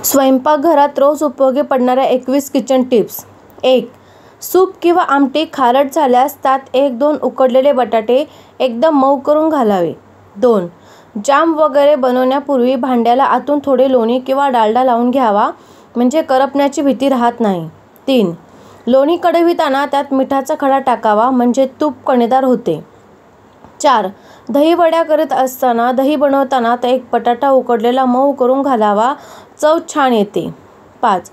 स्वयंपाकघरात रोज उपयोगी पडणाऱ्या 21 किचन टिप्स. 1. सूप किंवा आमटी खारट झाल्यास त्यात 1-2 उकडलेले बटाटे एकदम मऊ करून घालावे. 2. जाम वगैरे बनवण्यापूर्वी भांड्याला आतून थोडे लोणी किंवा डालडा लावून घ्यावा, म्हणजे करपण्याची भीती राहत नाही. 3. लोणी कडविताना त्यात मिठाचा खडा टाकावा, म्हणजे तूप कणेदार होते. 4. दही वड्या करीत असताना दही बनवताना त्यात एक बटाटा उकडलेला मऊ करून घालावा, चव छान येते. 5.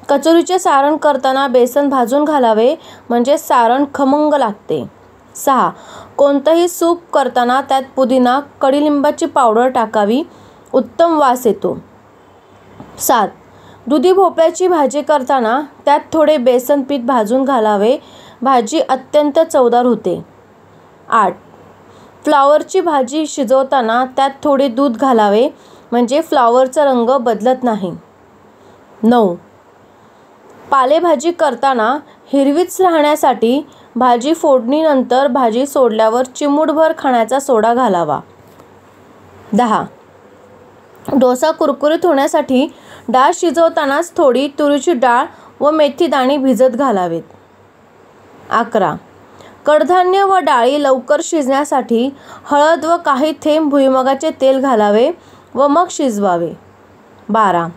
कचोरीचे सारण करताना बेसन भाजून घालावे, म्हणजे सारण खमंग लागते. 6. कोणतंही सूप करताना त्यात पुदिना, कडुलिंबाची पावडर टाकावी, उत्तम वास येतो. 7. दुधी भोपळ्याची भाजी करताना त्यात थोडे बेसन पीठ भाजून घालावे, भाजी अत्यंत चवदार होते. 8. फ्लॉवरची भाजी शिजवताना त्यात थोडे दूध घालावे, म्हणजे फ्लॉवरचा रंग बदलत नाही. 9. पालेभाजी करताना हिरवीच राहण्यासाठी भाजी फोडणीनंतर भाजी सोडल्यावर चिमूटभर खाण्याचा सोडा घालावा. 10. डोसा कुरकुरीत होण्यासाठी डाळ शिजवतानाच थोडी तुरीची डाळ व मेथीदाणे भिजत घालावेत. 11. कडधान्य व डाळी लवकर शिजण्यासाठी हळद व काही थेंब भुईमुगाचे तेल घालावे व मग शिजवावे. 12.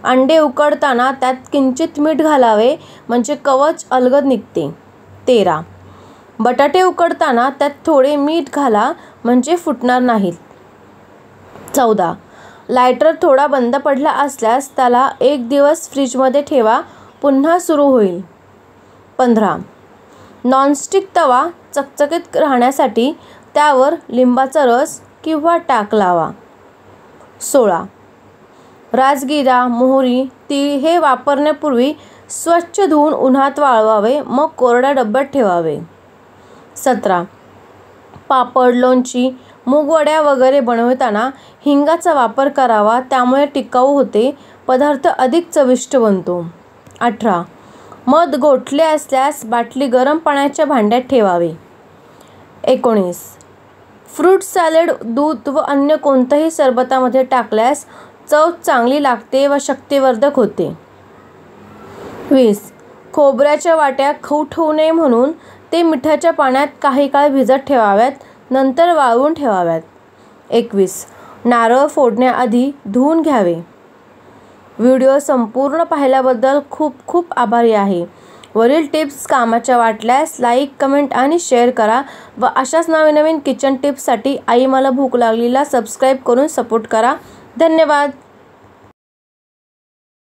अंडे उकडताना त्यात किंचित मीठ घालावे, म्हणजे कवच अलगद निघते. 13. बटाटे उकडताना त्यात थोडे मीठ घाला, म्हणजे फुटणार नाहीत. 14. लायटर थोडा बंद पडला असल्यास त्याला 1 दिवस फ्रीजमध्ये ठेवा, पुन्हा सुरू होईल. 15. नॉनस्टिक तवा चकचकीत राहण्यासाठी त्यावर लिंबाचा रस किंवा टाक लावा. 16. राजगिरा, मोहरी, तीळ हे वापरण्यापूर्वी स्वच्छ धुवून उन्हात वाळवावे, मग कोरड्या डब्यात ठेवावे. 17. पापड, लोणची, मूगवड्या वगैरे बनवताना हिंगाचा वापर करावा, त्यामुळे टिकाऊ होते, पदार्थ अधिक चविष्ट बनतो. 18. मध गोठले असल्यास बाटली गरम पाण्याच्या भांड्यात ठेवावी. 19. फ्रूट सॅलड दूध व अन्य कोणत्याही सरबतामध्ये टाकल्यास चव चांगली लागते व शक्तिवर्धक होते. 20. खोबऱ्याच्या वाट्या खवू ठेवू नये म्हणून ते मिठाच्या पाण्यात काही काळ भिजत ठेवाव्यात, नंतर वाळवून ठेवाव्यात. 21. नारळ फोडण्याआधी धुवून घ्यावे. व्हिडिओ संपूर्ण पाहिल्याबद्दल खूप खूप आभारी आहे. वरील टिप्स कामाच्या वाटल्यास लाईक, कमेंट आणि शेअर करा व अशाच नवीन किचन टिप्ससाठी आई मला भूक लागलीला सबस्क्राईब करून सपोर्ट करा. धन्यवाद.